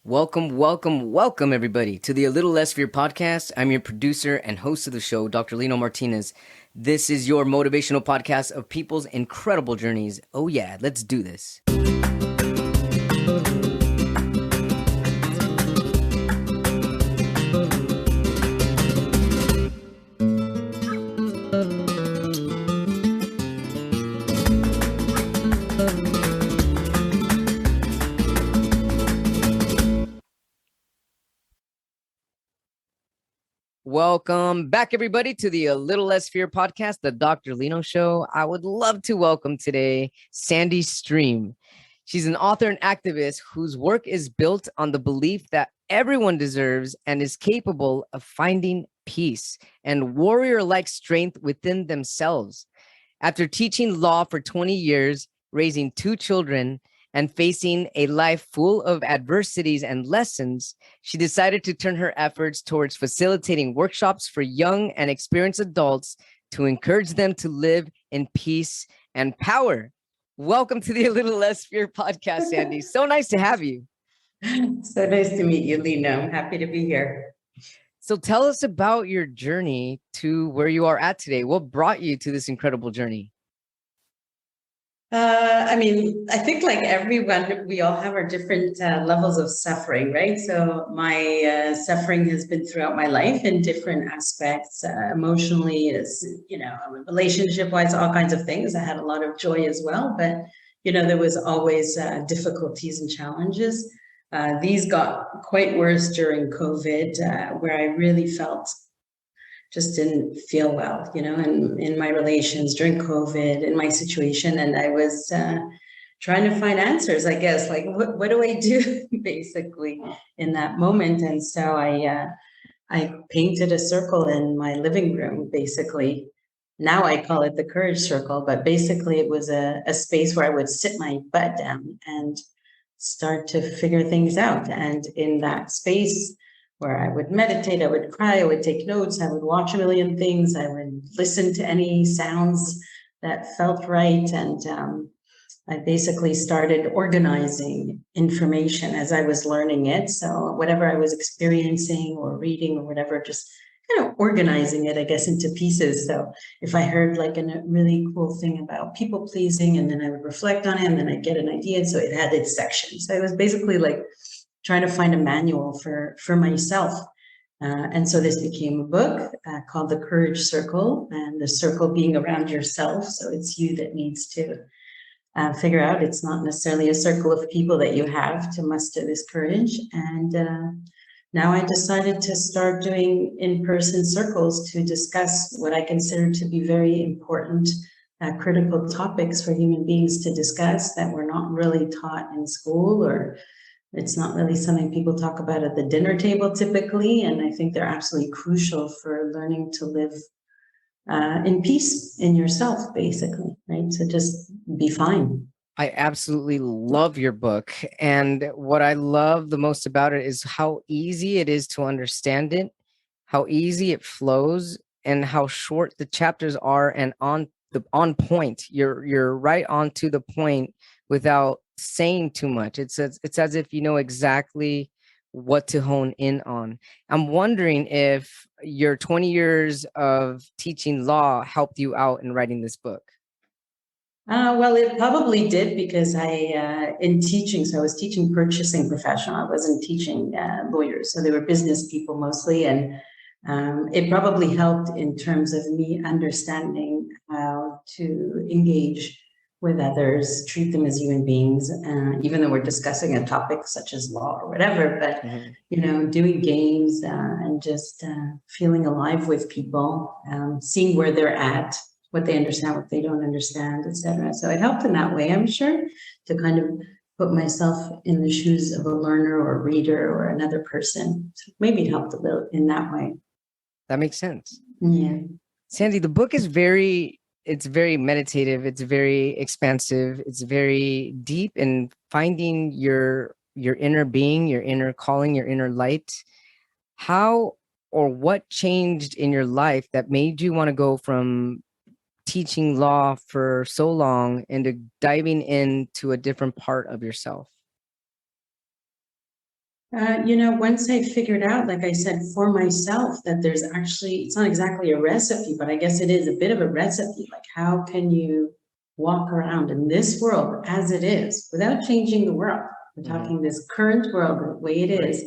Welcome, everybody, to the A Little Less Fear podcast. I'm your producer and host of the show, Dr. Lino Martinez. This is your motivational podcast of people's incredible journeys. Oh, yeah, let's do this. Welcome back, everybody, to the A Little Less Fear podcast, the Dr. Lino Show. I would love to welcome today Sandy Stream. She's an author and activist whose work is built on the belief that everyone deserves and is capable of finding peace and warrior-like strength within themselves. After teaching law for 20 years, raising 2 children, and facing a life full of adversities and lessons, she decided to turn her efforts towards facilitating workshops for young and experienced adults to encourage them to live in peace and power. Welcome to the A Little Less Fear podcast, Sandy. So nice to have you. So nice to meet you, Lino. I'm happy to be here. So tell us about your journey to where you are at today. What brought you to this incredible journey? I think like everyone, we all have our different levels of suffering, right? So my suffering has been throughout my life in different aspects, emotionally, relationship-wise, all kinds of things. I had a lot of joy as well, but, there was always difficulties and challenges. These got quite worse during COVID, where I really just didn't feel well, and in my relations during COVID, in my situation. And I was trying to find answers, I guess, like, what do I do basically in that moment? And so I painted a circle in my living room, basically. Now I call it the courage circle, but basically it was a space where I would sit my butt down and start to figure things out. And in that space, where I would meditate, I would cry, I would take notes, I would watch a million things, I would listen to any sounds that felt right. And I basically started organizing information as I was learning it. So whatever I was experiencing or reading or whatever, just kind of organizing it, I guess, into pieces. So if I heard like a really cool thing about people pleasing, and then I would reflect on it, and then I'd get an idea. And so it had its sections. So it was basically like trying to find a manual for myself. And so this became a book called The Courage Circle, and the circle being around yourself. So it's you that needs to figure out. It's not necessarily a circle of people that you have to muster this courage. And now I decided to start doing in-person circles to discuss what I consider to be very important critical topics for human beings to discuss that were not really taught in school, or it's not really something people talk about at the dinner table typically. And I think they're absolutely crucial for learning to live in peace in yourself, basically, right? So just be fine. I absolutely love your book. And what I love the most about it is how easy it is to understand it, how easy it flows, and how short the chapters are and on point. You're right on to the point without saying too much. It's as if you know exactly what to hone in on. I'm wondering if your 20 years of teaching law helped you out in writing this book. Well, it probably did, because in teaching, so I was teaching purchasing professional. I wasn't teaching lawyers, so they were business people mostly. And it probably helped in terms of me understanding how to engage with others, treat them as human beings, even though we're discussing a topic such as law or whatever. But doing games and just feeling alive with people, seeing where they're at, what they understand, what they don't understand, etc. So it helped in that way, I'm sure, to kind of put myself in the shoes of a learner or a reader or another person. So maybe it helped a little in that way. That makes sense. Yeah. Sandy, the book is very meditative. It's very expansive. It's very deep in finding your inner being, your inner calling, your inner light. How or what changed in your life that made you want to go from teaching law for so long into diving into a different part of yourself? Once I figured out, like I said, for myself, that there's actually, it's not exactly a recipe, but I guess it is a bit of a recipe. Like, how can you walk around in this world as it is without changing the world? We're talking this current world, the way it is,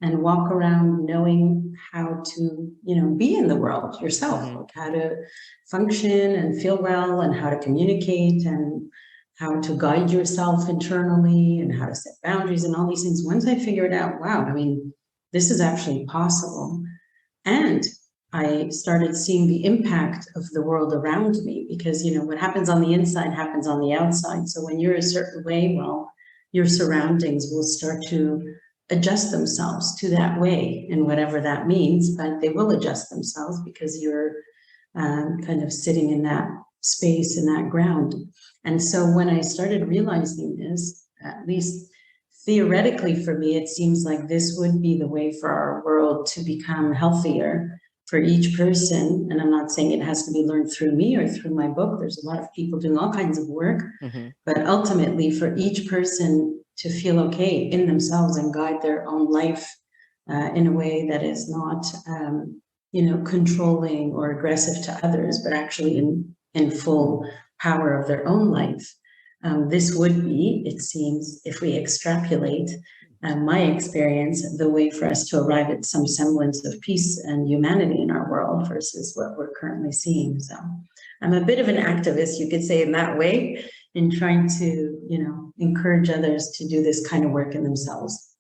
and walk around knowing how to, be in the world yourself, like how to function and feel well and how to communicate and how to guide yourself internally and how to set boundaries and all these things. Once I figured out, wow, I mean, this is actually possible. And I started seeing the impact of the world around me because, what happens on the inside happens on the outside. So when you're a certain way, well, your surroundings will start to adjust themselves to that way and whatever that means, but they will adjust themselves because you're kind of sitting in that space, in that ground. And so when I started realizing this, at least theoretically for me, it seems like this would be the way for our world to become healthier for each person. And I'm not saying it has to be learned through me or through my book. There's a lot of people doing all kinds of work, but ultimately for each person to feel okay in themselves and guide their own life in a way that is not, controlling or aggressive to others, but actually in full power of their own life. This would be, it seems, if we extrapolate my experience, the way for us to arrive at some semblance of peace and humanity in our world versus what we're currently seeing. So I'm a bit of an activist, you could say, in that way, in trying to, encourage others to do this kind of work in themselves.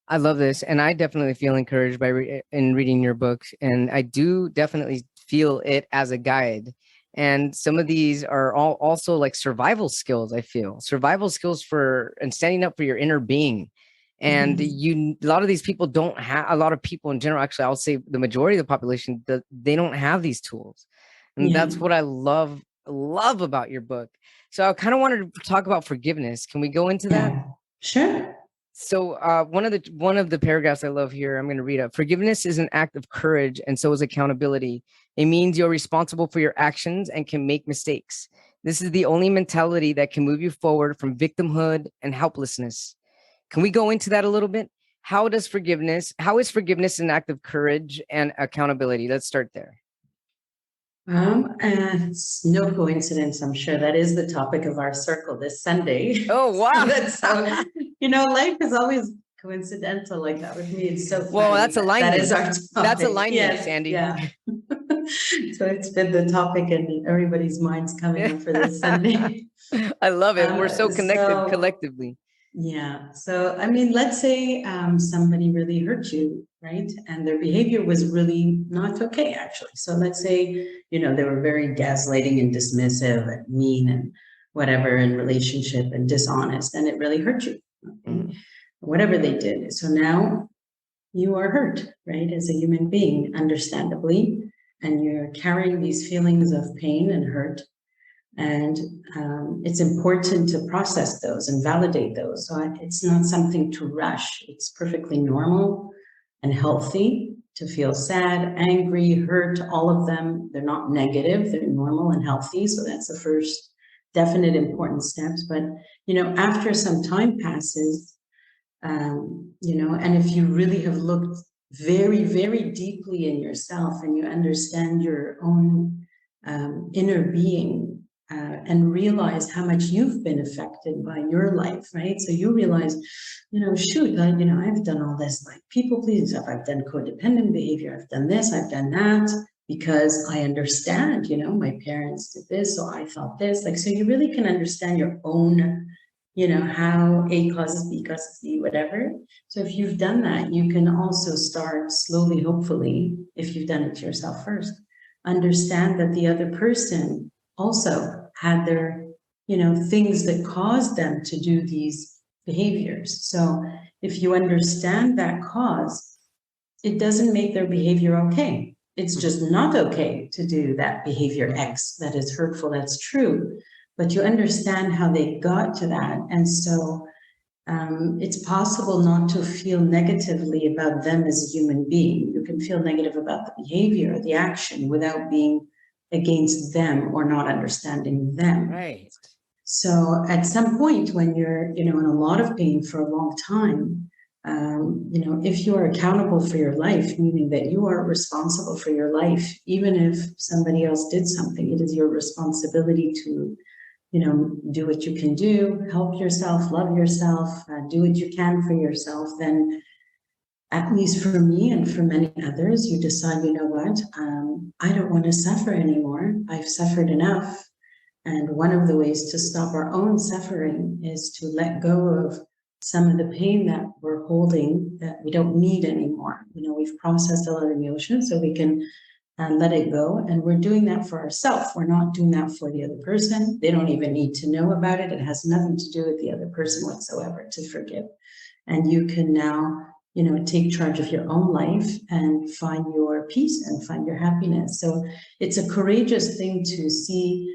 I love this, and I definitely feel encouraged by in reading your books, and I do definitely feel it as a guide. And some of these are all also like survival skills. I feel survival skills for and standing up for your inner being. And a lot of these people don't have. A lot of people in general, actually, I'll say the majority of the population, they don't have these tools, and that's what I love about your book. So I kind of wanted to talk about forgiveness. Can we go into that? Sure. So one of the paragraphs I love here, I'm going to read up. Forgiveness is an act of courage, and so is accountability. It means you're responsible for your actions and can make mistakes. This is the only mentality that can move you forward from victimhood and helplessness. Can we go into that a little bit? How is forgiveness an act of courage and accountability? Let's start there. It's no coincidence, I'm sure that is the topic of our circle this Sunday. Oh, wow. Life is always coincidental like that with me. It's so funny. Well, that's alignment. That is our topic. That's alignment, yes, Sandy. Yeah. So it's been the topic and everybody's minds coming up for this Sunday. I love it. We're so connected collectively. Yeah. So, I mean, let's say somebody really hurt you, right? And their behavior was really not okay, actually. So let's say, they were very gaslighting and dismissive and mean and whatever in relationship and dishonest, and it really hurt you. Okay? Whatever they did. So now you are hurt, right? As a human being, understandably, and you're carrying these feelings of pain and hurt. And it's important to process those and validate those. So it's not something to rush. It's perfectly normal and healthy to feel sad, angry, hurt, all of them. They're not negative, they're normal and healthy. So that's the first definite important steps. But, after some time passes, and if you really have looked very, very deeply in yourself and you understand your own inner being, and realize how much you've been affected by your life, right? So you realize, shoot, I've done all this like people pleasing stuff. I've done codependent behavior. I've done this. I've done that because I understand, my parents did this, so I felt this. Like, so you really can understand your own, how A causes B causes C, whatever. So if you've done that, you can also start slowly, hopefully, if you've done it to yourself first, understand that the other person also had their, things that caused them to do these behaviors. So if you understand that cause, it doesn't make their behavior okay. It's just not okay to do that behavior X that is hurtful, that's true. But you understand how they got to that. And so it's possible not to feel negatively about them as a human being. You can feel negative about the behavior or the action without being against them or not understanding them. Right. So at some point when you're, in a lot of pain for a long time, If you are accountable for your life, meaning that you are responsible for your life, even if somebody else did something, it is your responsibility to, do what you can do, help yourself, love yourself, do what you can for yourself. Then, at least for me and for many others, you decide, you know what, I don't want to suffer anymore. I've suffered enough. And one of the ways to stop our own suffering is to let go of some of the pain that we're holding that we don't need anymore. We've processed a lot of emotions, so we can let it go. And we're doing that for ourselves. We're not doing that for the other person. They don't even need to know about it. It has nothing to do with the other person whatsoever to forgive. And you can now, take charge of your own life and find your peace and find your happiness. So it's a courageous thing to see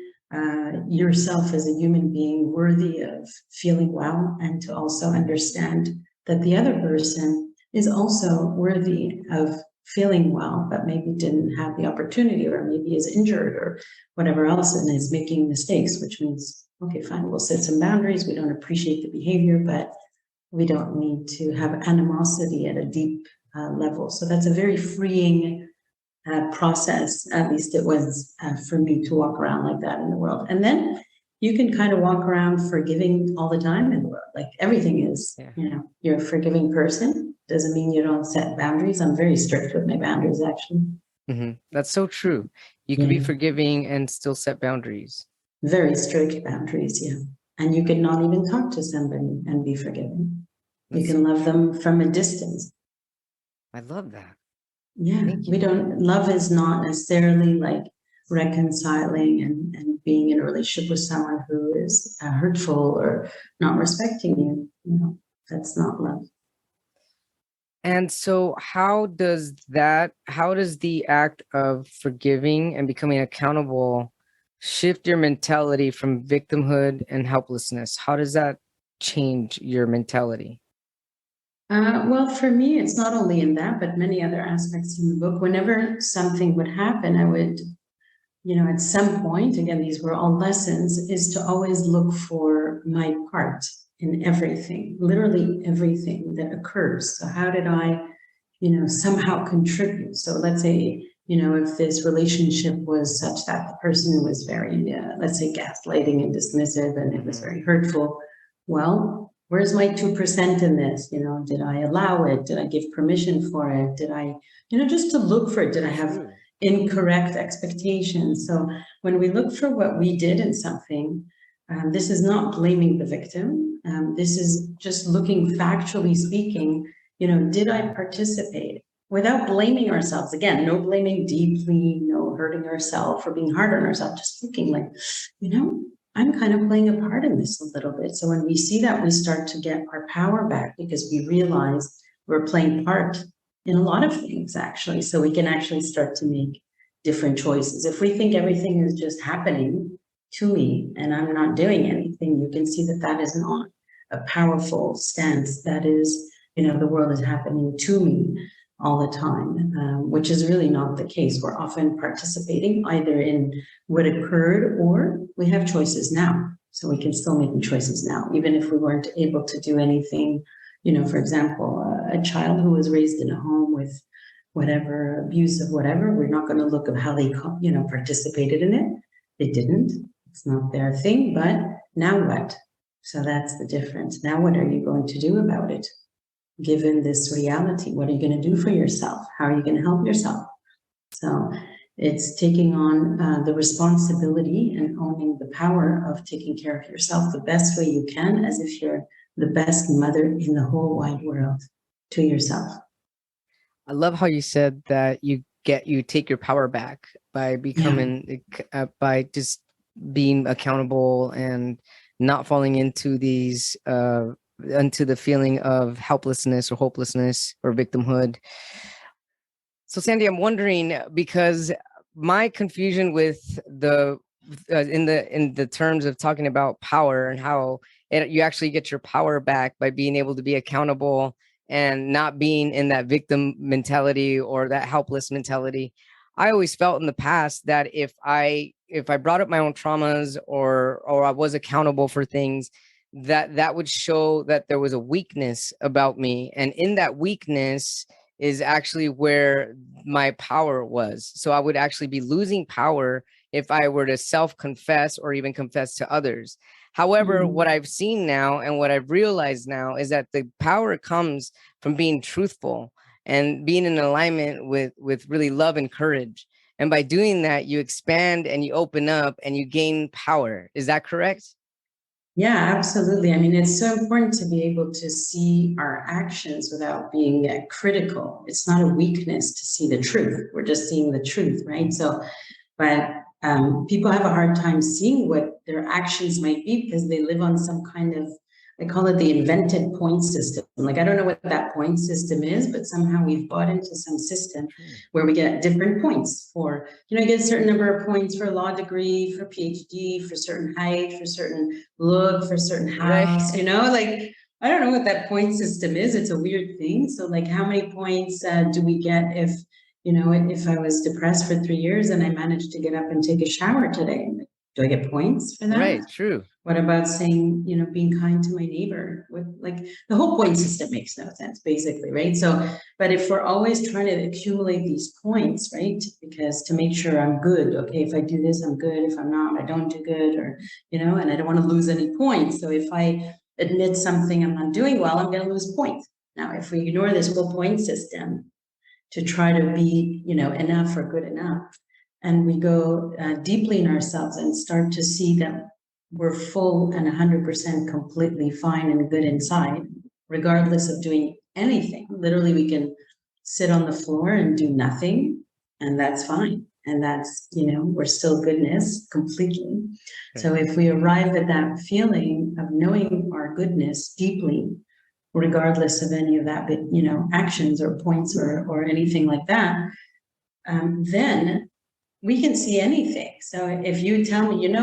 yourself as a human being worthy of feeling well, and to also understand that the other person is also worthy of feeling well, but maybe didn't have the opportunity, or maybe is injured or whatever else, and is making mistakes, which means, okay, fine, we'll set some boundaries. We don't appreciate the behavior, but we don't need to have animosity at a deep level. So that's a very freeing process. At least it was for me, to walk around like that in the world. And then you can kind of walk around forgiving all the time in the world. Like everything is, you're a forgiving person. Doesn't mean you don't set boundaries. I'm very strict with my boundaries, actually. That's so true. You can be forgiving and still set boundaries. Very strict boundaries, yeah. And you could not even talk to somebody and be forgiving. You can love them from a distance. I love that. Yeah, love is not necessarily like reconciling and being in a relationship with someone who is hurtful or not respecting you. That's not love. And so how does the act of forgiving and becoming accountable shift your mentality from victimhood and helplessness? How does that change your mentality? Well, for me, it's not only in that, but many other aspects in the book. Whenever something would happen, I would, at some point, again, these were all lessons, is to always look for my part in everything, literally everything that occurs. So how did I, somehow contribute? So let's say, if this relationship was such that the person was very, let's say, gaslighting and dismissive, and it was very hurtful, well, where's my 2% in this? Did I allow it? Did I give permission for it? Did I, just to look for it? Did I have incorrect expectations? So when we look for what we did in something, this is not blaming the victim. This is just looking, factually speaking, did I participate without blaming ourselves? Again, no blaming deeply, no hurting ourselves or being hard on ourselves, just looking like, I'm kind of playing a part in this a little bit. So when we see that, we start to get our power back, because we realize we're playing part in a lot of things, actually. So we can actually start to make different choices. If we think everything is just happening to me and I'm not doing anything, you can see that that is not a powerful stance. That is, the world is happening to me all the time, which is really not the case. We're often participating either in what occurred, or we have choices now. So we can still make choices now, even if we weren't able to do anything. For example, a child who was raised in a home with whatever abuse of whatever, we're not going to look at how they, participated in it. They didn't. It's not their thing. But now what? So that's the difference. Now what are you going to do about it? Given this reality, what are you going to do for yourself? How are you going to help yourself? So it's taking on the responsibility and owning the power of taking care of yourself the best way you can, as if you're the best mother in the whole wide world to yourself. I love how you said that you take your power back by becoming, by just being accountable and not falling into these, into the feeling of helplessness or hopelessness or victimhood. So Sandy, I'm wondering, because my confusion with the in the terms of talking about power and how you actually get your power back by being able to be accountable and not being in that victim mentality or that helpless mentality. I always felt in the past that if I brought up my own traumas or I was accountable for things, that would show that there was a weakness about me. And in that weakness is actually where my power was. So I would actually be losing power if I were to self-confess or even confess to others. However, what I've seen now and what I've realized now is that the power comes from being truthful and being in alignment with really love and courage. And by doing that, you expand and you open up and you gain power. Is that correct? Yeah, absolutely. I mean, it's so important to be able to see our actions without being critical. It's not a weakness to see the truth. We're just seeing the truth, right? So, but people have a hard time seeing what their actions might be because they live on some kind of, I call it the invented point system. Like, I don't know what that point system is, but somehow we've bought into some system where we get different points for, you get a certain number of points for a law degree, for PhD, for certain height, for certain look, for certain house, like, I don't know what that point system is. It's a weird thing. So like, how many points do we get if I was depressed for 3 years and I managed to get up and take a shower today? Do I get points for that? Right, true. What about saying, being kind to my neighbor? Like the whole point system makes no sense, basically, right? So, but if we're always trying to accumulate these points, right? Because to make sure I'm good, okay, if I do this, I'm good. If I'm not, I don't do good, or, and I don't want to lose any points. So if I admit something I'm not doing well, I'm going to lose points. Now, if we ignore this whole point system to try to be, enough or good enough, and we go deeply in ourselves and start to see that we're full and 100% completely fine and good inside, regardless of doing anything. Literally, we can sit on the floor and do nothing, and that's fine. And that's, we're still goodness completely. Right. So if we arrive at that feeling of knowing our goodness deeply, regardless of any of that, actions or points or anything like that, then we can see anything. So if you tell me,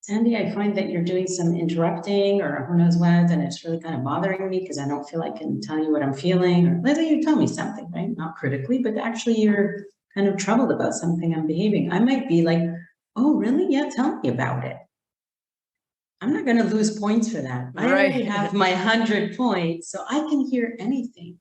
Sandy, I find that you're doing some interrupting or who knows what, and it's really kind of bothering me because I don't feel I can tell you what I'm feeling, or let's say you tell me something, right? Not critically, but actually you're kind of troubled about something I'm behaving. I might be like, oh, really? Yeah, tell me about it. I'm not going to lose points for that. Right. I already have my 100 points, so I can hear anything.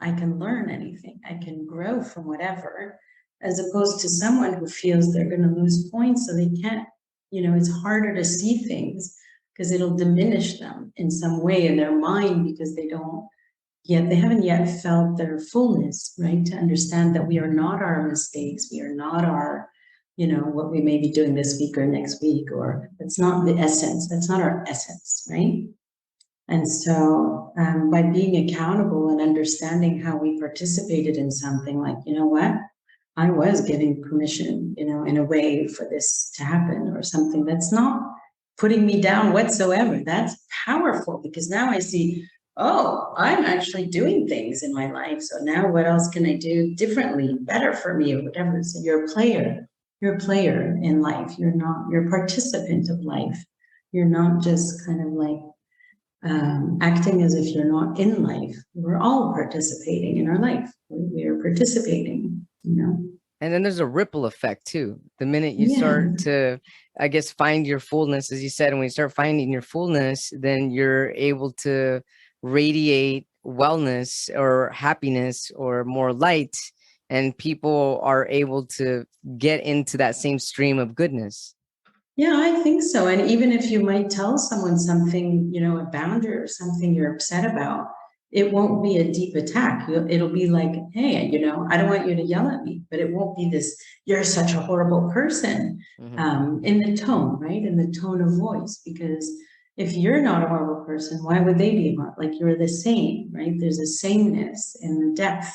I can learn anything. I can grow from whatever, as opposed to someone who feels they're going to lose points, so they can't, it's harder to see things because it'll diminish them in some way in their mind because they haven't yet felt their fullness, right? To understand that we are not our mistakes. We are not our, what we may be doing this week or next week, or that's not the essence. That's not our essence, right? And so by being accountable and understanding how we participated in something, like, what? I was giving permission, in a way for this to happen, or something that's not putting me down whatsoever. That's powerful because now I see, oh, I'm actually doing things in my life. So now what else can I do differently, better for me, or whatever? So you're a player. You're a player in life. You're a participant of life. You're not just kind of like acting as if you're not in life. We're all participating in our life. We are participating, And then there's a ripple effect too. The minute you start to, I guess, find your fullness, as you said, and when you start finding your fullness, then you're able to radiate wellness or happiness or more light, and people are able to get into that same stream of goodness. Yeah, I think so. And even if you might tell someone something, a boundary or something you're upset about, it won't be a deep attack. It'll be like, hey, I don't want you to yell at me, but it won't be this, you're such a horrible person, in the tone, right? In the tone of voice, because if you're not a horrible person, why would they be horrible? Like, you're the same, right? There's a sameness in the depth.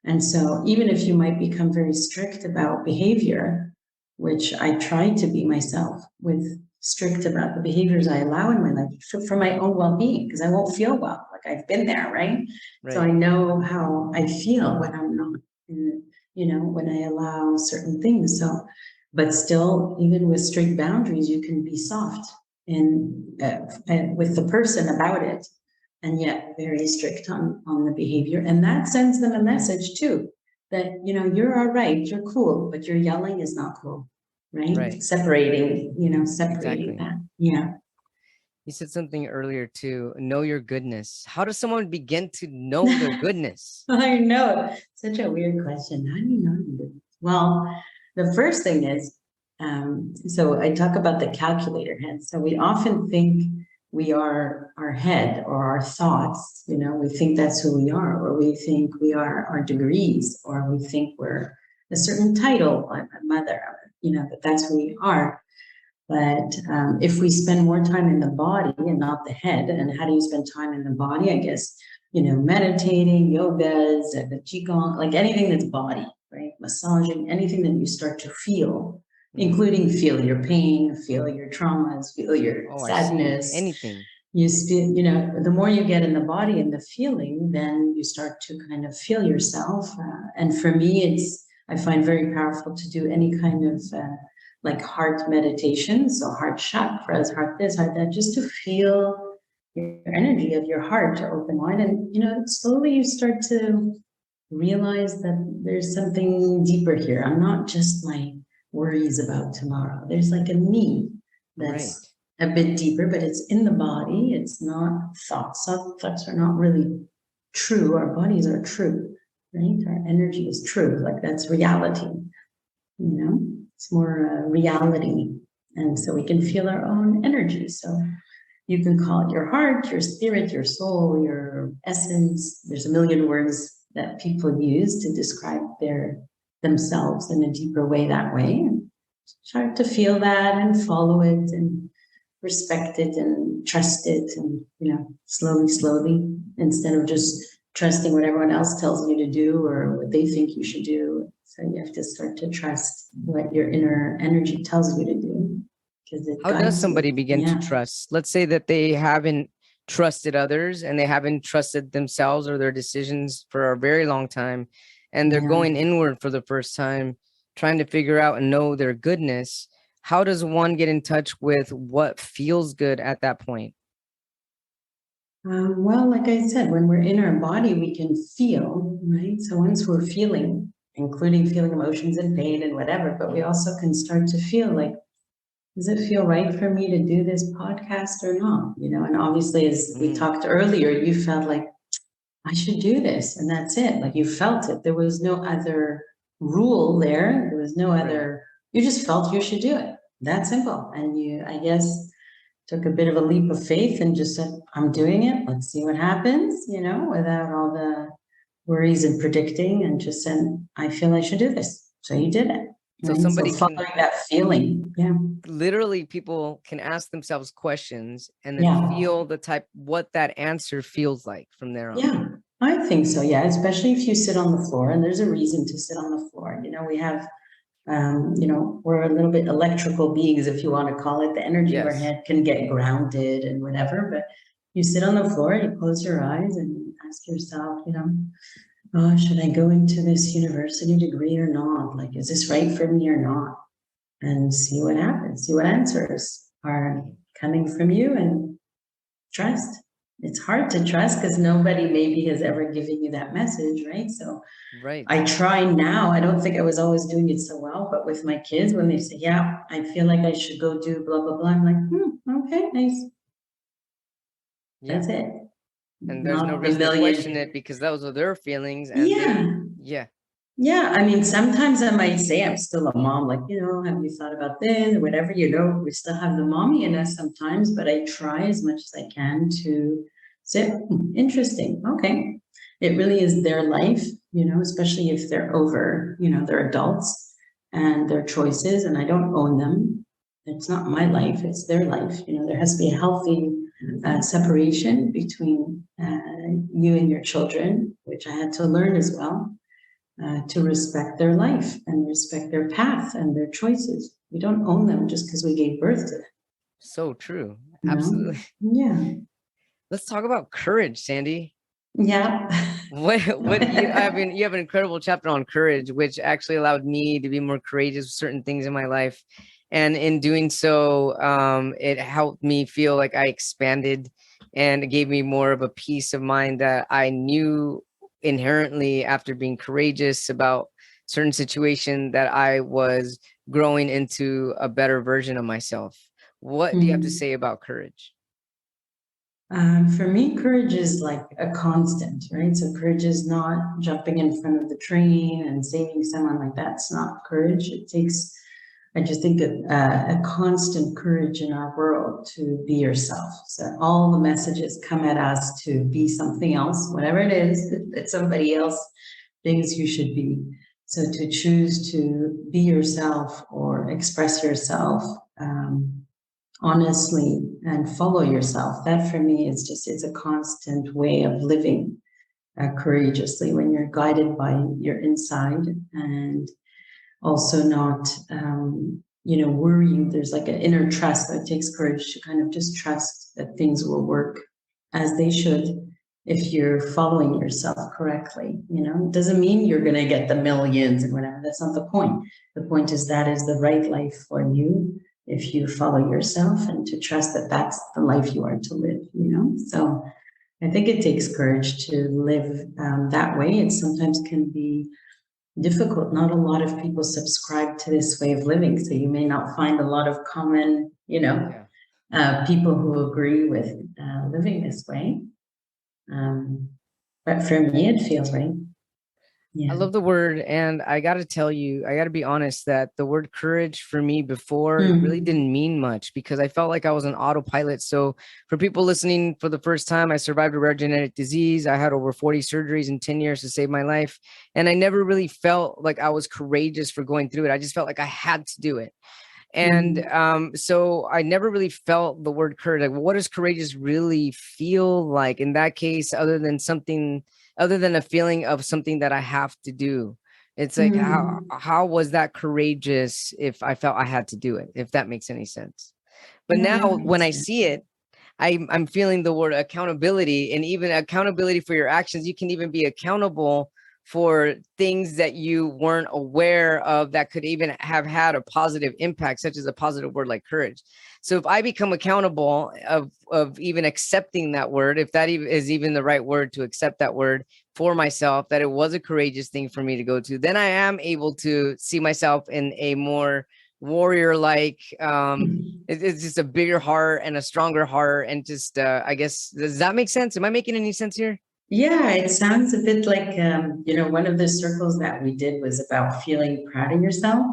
And so even if you might become very strict about behavior, which I try to be myself, with strict about the behaviors I allow in my life for my own well-being, because I won't feel well. Like, I've been there, right? So I know how I feel when I'm not, when I allow certain things. So, but still, even with strict boundaries, you can be soft and with the person about it, and yet very strict on the behavior. And that sends them a message too, that, you're all right, you're cool, but your yelling is not cool, right? Separating, separating exactly. That. Yeah. You said something earlier too. Know your goodness. How does someone begin to know their goodness? I know. Such a weird question. How do you know your goodness? Well, the first thing is, so I talk about the calculator head. So we often think we are our head or our thoughts, we think that's who we are, or we think we are our degrees, or we think we're a certain title, like a mother, that that's who we are. But if we spend more time in the body and not the head, and how do you spend time in the body? I guess, meditating, yogas, the qigong, like anything that's body, right? Massaging, anything that you start to feel, including feel your pain, feel your traumas, feel your sadness. Anything. You feel, the more you get in the body and the feeling, then you start to kind of feel yourself. And for me, I find very powerful to do any kind of like heart meditation. So heart chakras, heart this, heart that, just to feel your energy of your heart to open wide. And, slowly you start to realize that there's something deeper here. I'm not just my worries about tomorrow. There's like a me that's a bit deeper, but it's in the body. It's not thoughts. Thoughts are not really true. Our bodies are true, right? Our energy is true. Like that's reality, It's more reality. And so we can feel our own energy. So you can call it your heart, your spirit, your soul, your essence. There's a million words that people use to describe themselves in a deeper way that way. And start to feel that and follow it and respect it and trust it, and slowly, instead of just trusting what everyone else tells you to do or what they think you should do. So you have to start to trust what your inner energy tells you to do. How does somebody begin to trust? Let's say that they haven't trusted others and they haven't trusted themselves or their decisions for a very long time, and they're going inward for the first time, trying to figure out and know their goodness. How does one get in touch with what feels good at that point? Well, like I said, when we're in our body, we can feel, right? So once we're feeling, including feeling emotions and pain and whatever, but we also can start to feel like, does it feel right for me to do this podcast or not? And obviously, as we talked earlier, you felt like, I should do this, and that's it. Like you felt it. There was no other rule there. There was no other, you just felt you should do it. That simple. And you, I guess, took a bit of a leap of faith and just said, I'm doing it. Let's see what happens, without all the worries and predicting, and just said, I feel I should do this. So you did it. So somebody following that feeling. Yeah. Literally, people can ask themselves questions and then feel what that answer feels like from there on. Yeah, I think so. Yeah. Especially if you sit on the floor, and there's a reason to sit on the floor. We have, we're a little bit electrical beings, if you want to call it. The energy of our head can get grounded and whatever, but you sit on the floor, you close your eyes and you ask yourself, oh, should I go into this university degree or not? Like, is this right for me or not? And see what happens, see what answers are coming from you, and trust. It's hard to trust because nobody maybe has ever given you that message, right? So I try now. I don't think I was always doing it so well, but with my kids, when they say, yeah, I feel like I should go do blah, blah, blah, I'm like, okay, nice. That's it. And there's no reason to question it because those are their feelings. And yeah. I mean, sometimes I might say I'm still a mom, like, have you thought about this or whatever, we still have the mommy in us sometimes, but I try as much as I can to say, interesting. Okay. It really is their life, especially if they're over, they're adults and their choices, and I don't own them. It's not my life, it's their life. There has to be a healthy separation between you and your children, which I had to learn as well, to respect their life and respect their path and their choices. We don't own them just because we gave birth to them. So true. Absolutely. Yeah. Let's talk about courage, Sandy. Yeah. You have an incredible chapter on courage, which actually allowed me to be more courageous with certain things in my life. And in doing so, it helped me feel like I expanded, and it gave me more of a peace of mind that I knew inherently after being courageous about certain situation that I was growing into a better version of myself. What do you have to say about courage? For me, courage is like a constant, right? So courage is not jumping in front of the train and saving someone, like that's not courage. It takes, I just think that a constant courage in our world to be yourself. So all the messages come at us to be something else, whatever it is that somebody else thinks you should be. So to choose to be yourself or express yourself, honestly, and follow yourself. That for me is just, it's a constant way of living courageously when you're guided by your inside, and also not, worrying. There's like an inner trust that takes courage to kind of just trust that things will work as they should if you're following yourself correctly. It doesn't mean you're going to get the millions and whatever. That's not the point. The point is that is the right life for you if you follow yourself, and to trust that that's the life you are to live. So I think it takes courage to live that way. It sometimes can be difficult. Not a lot of people subscribe to this way of living, so you may not find a lot of common, Yeah. people who agree with living this way. Um, but for me, it feels right. I Yeah. love the word, and I got to tell you, I got to be honest that the word courage for me before really Mm. didn't mean much because I felt like I was an autopilot. So, for people listening for the first time, I survived a rare genetic disease. I had over 40 surgeries in 10 years to save my life, and I never really felt like I was courageous for going through it. I just felt like I had to do it. And Mm. so I never really felt the word courage. Like, what does courageous really feel like in that case, other than a feeling of something that I have to do? It's like Mm. how was that courageous if I felt I had to do it, if that makes any sense. But Yeah, now that when makes I sense. see it, I'm feeling the word accountability, and even accountability for your actions. You can even be accountable for things that you weren't aware of that could even have had a positive impact, such as a positive word like courage. So if I become accountable of even accepting that word, if that is even the right word to accept that word for myself, that it was a courageous thing for me to go to, then I am able to see myself in a more warrior like Mhm. it's just a bigger heart and a stronger heart, and just I guess, does that make sense? Am I making any sense here? Yeah, it sounds a bit like, one of the circles that we did was about feeling proud of yourself.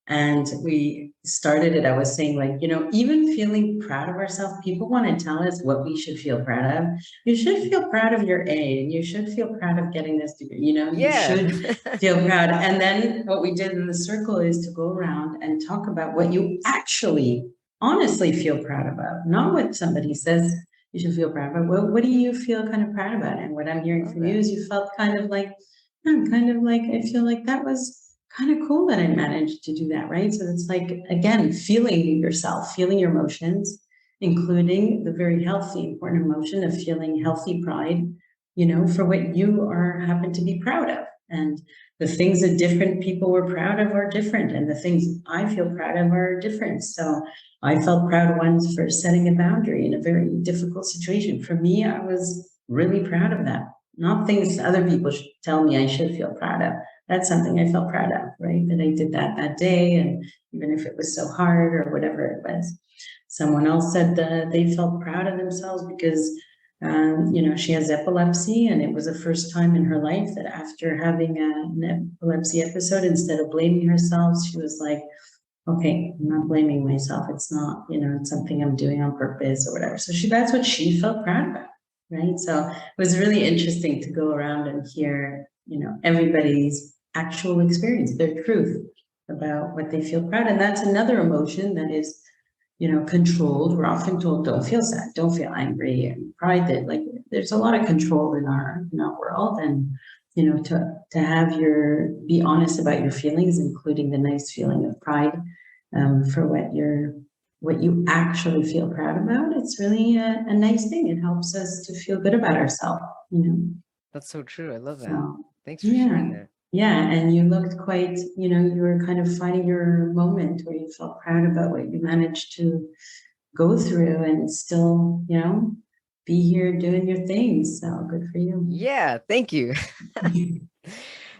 And we started it, I was saying, like, even feeling proud of ourselves, people want to tell us what we should feel proud of. You should feel proud of your A, and you should feel proud of getting this degree. You Yeah. should feel proud. And then what we did in the circle is to go around and talk about what you actually honestly feel proud about, not what somebody says you should feel proud about. What do you feel kind of proud about? And what I'm hearing Love from you that. is you felt kind of like, I feel like that was kind of cool that I managed to do that, right? So it's like, again, feeling yourself, feeling your emotions, including the very healthy, important emotion of feeling healthy pride, for what you are happen to be proud of. And the things that different people were proud of are different, and the things I feel proud of are different. So I felt proud once for setting a boundary in a very difficult situation. For me, I was really proud of that. Not things other people should tell me I should feel proud of. That's something I felt proud of, right? That I did that day, and even if it was so hard or whatever it was. Someone else said that they felt proud of themselves because, she has epilepsy, and it was the first time in her life that after having an epilepsy episode, instead of blaming herself, she was like, okay, I'm not blaming myself. It's not, it's something I'm doing on purpose or whatever. So that's what she felt proud about, right? So it was really interesting to go around and hear, everybody's actual experience, their truth about what they feel proud. And that's another emotion that is, controlled. We're often told, don't feel sad, don't feel angry, and pride. That, like, there's a lot of control in our world, and to have be honest about your feelings, including the nice feeling of pride, for what you actually feel proud about. It's really a nice thing. It helps us to feel good about ourselves, you know. That's so true. I love that. So Thanks for sharing yeah. that. Yeah, and you looked quite, you were kind of finding your moment where you felt proud about what you managed to go through, and still, be here doing your things. So good for you. Yeah, thank you.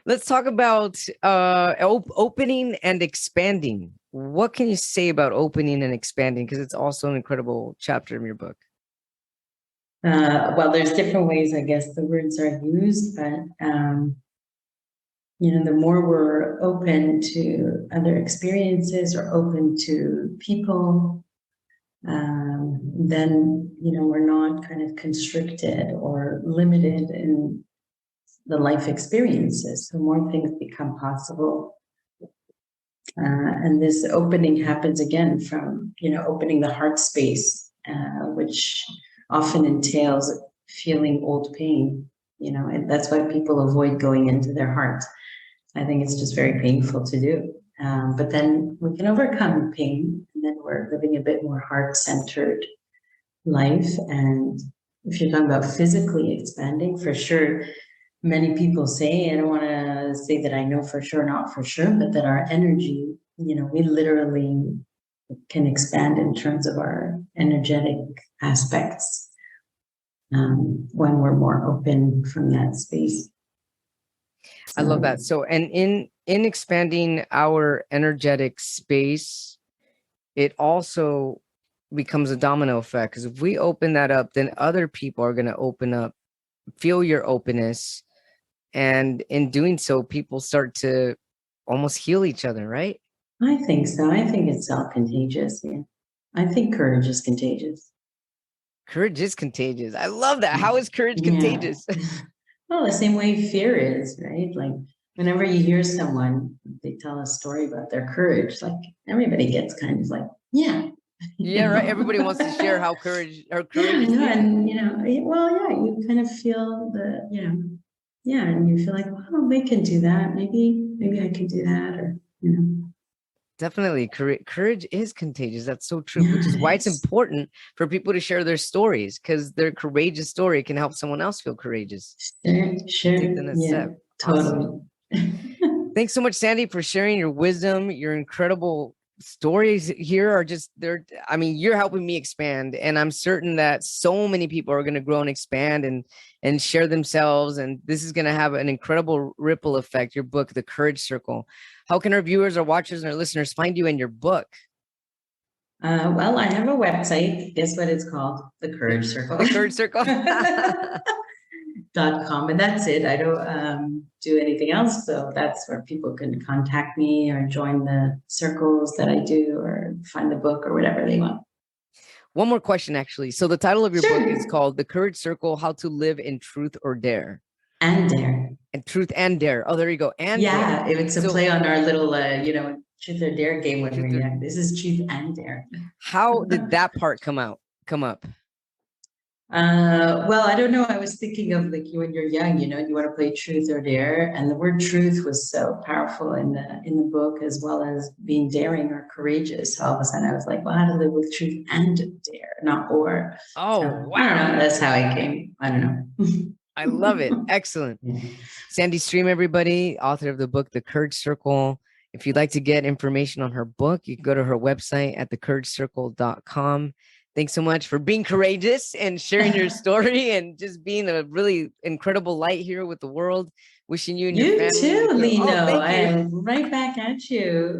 Let's talk about opening and expanding. What can you say about opening and expanding? Because it's also an incredible chapter in your book. Well, there's different ways, I guess, the words are used, but the more we're open to other experiences or open to people, then we're not kind of constricted or limited in the life experiences. So more things become possible. And this opening happens again from, opening the heart space, which often entails feeling old pain, and that's why people avoid going into their heart. I think it's just very painful to do. But then we can overcome pain, and then we're living a bit more heart-centered life. And if you're talking about physically expanding, for sure, many people say, I don't want to say that I know for sure, not for sure, but that our energy, we literally can expand in terms of our energetic aspects when we're more open from that space. I love that. So, and in expanding our energetic space, it also becomes a domino effect, because if we open that up, then other people are going to open up, feel your openness. And in doing so, people start to almost heal each other, right? I think so. I think it's self-contagious. Yeah. I think courage is contagious. Courage is contagious. I love that. How is courage contagious? Well, the same way fear is, right? Like whenever you hear someone, they tell a story about their courage, like everybody gets kind of like, yeah. Yeah, right. Everybody wants to share how courageous. Yeah, and you kind of feel and you feel like, well, they can do that. Maybe I can do that, or Definitely. Courage is contagious. That's so true, which is why it's important for people to share their stories, because their courageous story can help someone else feel courageous. Sure. Take the next step. Totally. Awesome. Thanks so much, Sandy, for sharing your wisdom. Your incredible stories here are just there. I mean, you're helping me expand, and I'm certain that so many people are going to grow and expand and share themselves. And this is going to have an incredible ripple effect. Your book, The Courage Circle. How can our viewers, our watchers, and our listeners find you and your book? Well, I have a website. Guess what it's called? The Courage Circle. The Courage Circle. .com, and that's it. I don't do anything else, so that's where people can contact me or join the circles that I do or find the book or whatever they want. One more question, actually. So the title of your Sure. book is called The Courage Circle: How to Live in Truth or Dare. And Dare. And Truth and Dare. Oh, there you go. And yeah, Dare. It's a play on our little Truth or Dare game when we were young. This is Truth and Dare. How did that part come up? Well, I don't know. I was thinking of like when you're young, you want to play Truth or Dare, and the word truth was so powerful in the book, as well as being daring or courageous. All of a sudden, I was like, well, how to live with truth and dare, not or. Oh, so, wow! I don't know. That's how I came. I don't know. I love it. Excellent. Yeah. Sandy Stream, everybody, author of the book, The Courage Circle. If you'd like to get information on her book, you can go to her website at thecouragecircle.com. Thanks so much for being courageous and sharing your story and just being a really incredible light here with the world. Wishing you and your family. You too, Lino. I am right back at you.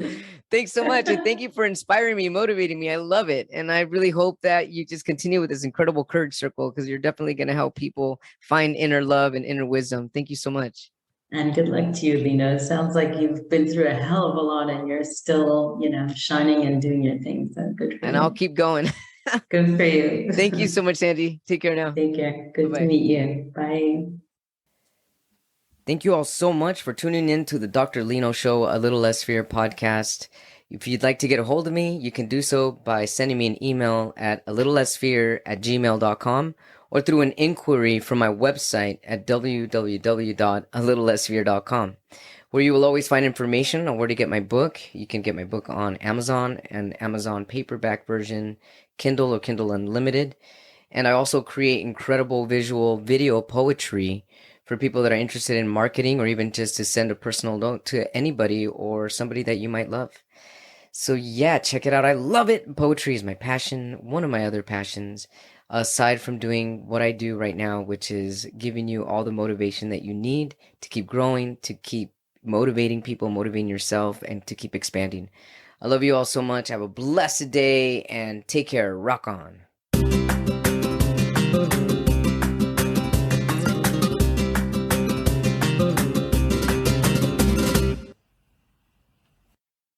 Thanks so much. And thank you for inspiring me, motivating me. I love it. And I really hope that you just continue with this incredible Courage Circle, because you're definitely going to help people find inner love and inner wisdom. Thank you so much. And good luck to you, Lino. It sounds like you've been through a hell of a lot and you're still, shining and doing your thing. So good for you. And I'll keep going. Good for you. Thank you so much, Sandy. Take care now. Take care. Good to meet you. Bye. Thank you all so much for tuning in to the Dr. Lino Show, A Little Less Fear podcast. If you'd like to get a hold of me, you can do so by sending me an email at alittlelessfear@gmail.com or through an inquiry from my website at www.alittlelessfear.com, where you will always find information on where to get my book. You can get my book on Amazon and Amazon paperback version, Kindle or Kindle Unlimited. And I also create incredible visual video poetry for people that are interested in marketing, or even just to send a personal note to anybody or somebody that you might love. So yeah, check it out. I love it. Poetry is my passion, one of my other passions, aside from doing what I do right now, which is giving you all the motivation that you need to keep growing, to keep motivating people, motivating yourself, and to keep expanding. I love you all so much. Have a blessed day and take care. Rock on.